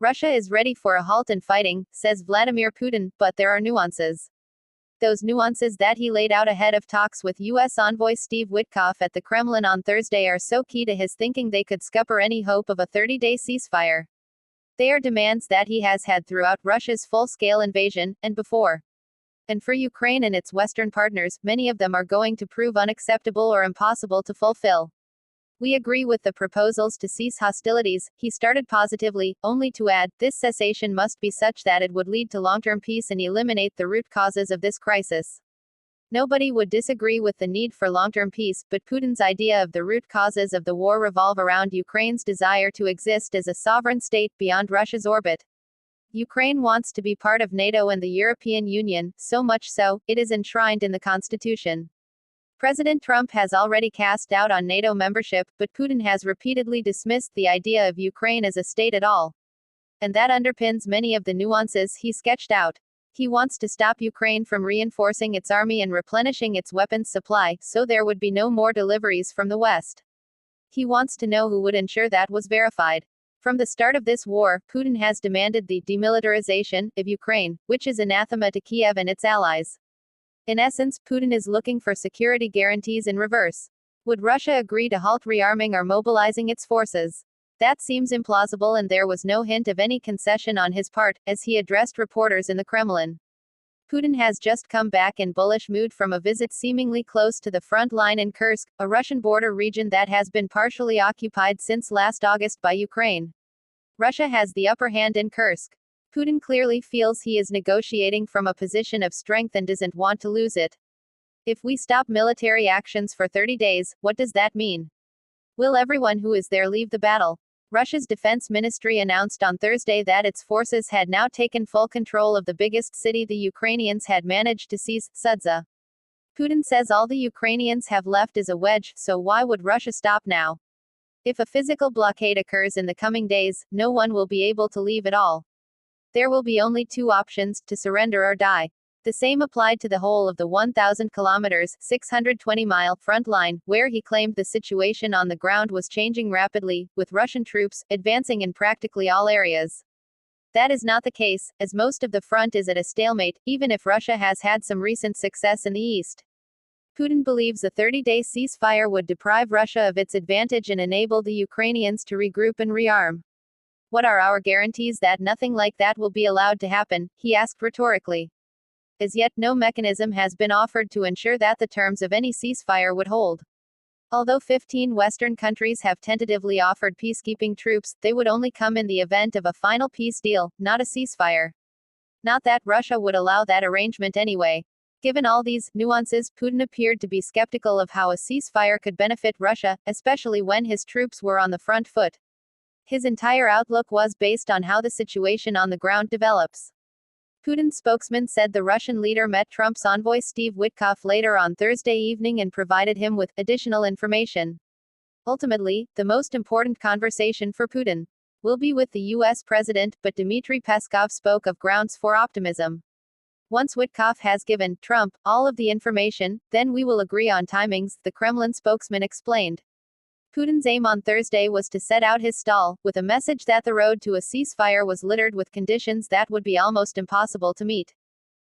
Russia is ready for a halt in fighting, says Vladimir Putin, but there are nuances. Those nuances that he laid out ahead of talks with U.S. envoy Steve Witkoff at the Kremlin on Thursday are so key to his thinking they could scupper any hope of a 30-day ceasefire. They are demands that he has had throughout Russia's full-scale invasion, and before. And for Ukraine and its Western partners, many of them are going to prove unacceptable or impossible to fulfill. We agree with the proposals to cease hostilities, he started positively, only to add, this cessation must be such that it would lead to long-term peace and eliminate the root causes of this crisis. Nobody would disagree with the need for long-term peace, but Putin's idea of the root causes of the war revolve around Ukraine's desire to exist as a sovereign state beyond Russia's orbit. Ukraine wants to be part of NATO and the European Union, so much so, it is enshrined in the constitution. President Trump has already cast doubt on NATO membership, but Putin has repeatedly dismissed the idea of Ukraine as a state at all. And that underpins many of the nuances he sketched out. He wants to stop Ukraine from reinforcing its army and replenishing its weapons supply, so there would be no more deliveries from the West. He wants to know who would ensure that was verified. From the start of this war, Putin has demanded the demilitarization of Ukraine, which is anathema to Kiev and its allies. In essence, Putin is looking for security guarantees in reverse. Would Russia agree to halt rearming or mobilizing its forces? That seems implausible, and there was no hint of any concession on his part, as he addressed reporters in the Kremlin. Putin has just come back in bullish mood from a visit seemingly close to the front line in Kursk, a Russian border region that has been partially occupied since last August by Ukraine. Russia has the upper hand in Kursk. Putin clearly feels he is negotiating from a position of strength and doesn't want to lose it. If we stop military actions for 30 days, what does that mean? Will everyone who is there leave the battle? Russia's defense ministry announced on Thursday that its forces had now taken full control of the biggest city the Ukrainians had managed to seize, Sudza. Putin says all the Ukrainians have left is a wedge, so why would Russia stop now? If a physical blockade occurs in the coming days, no one will be able to leave at all. There will be only two options, to surrender or die. The same applied to the whole of the 1,000 kilometers, 620-mile front line, where he claimed the situation on the ground was changing rapidly, with Russian troops advancing in practically all areas. That is not the case, as most of the front is at a stalemate, even if Russia has had some recent success in the east. Putin believes a 30-day ceasefire would deprive Russia of its advantage and enable the Ukrainians to regroup and rearm. What are our guarantees that nothing like that will be allowed to happen? He asked rhetorically. As yet, no mechanism has been offered to ensure that the terms of any ceasefire would hold. Although 15 Western countries have tentatively offered peacekeeping troops, they would only come in the event of a final peace deal, not a ceasefire. Not that Russia would allow that arrangement anyway. Given all these nuances, Putin appeared to be skeptical of how a ceasefire could benefit Russia, especially when his troops were on the front foot. His entire outlook was based on how the situation on the ground develops. Putin's spokesman said the Russian leader met Trump's envoy Steve Witkoff later on Thursday evening and provided him with additional information. Ultimately, the most important conversation for Putin will be with the U.S. president, but Dmitry Peskov spoke of grounds for optimism. Once Witkoff has given Trump all of the information, then we will agree on timings, the Kremlin spokesman explained. Putin's aim on Thursday was to set out his stall, with a message that the road to a ceasefire was littered with conditions that would be almost impossible to meet.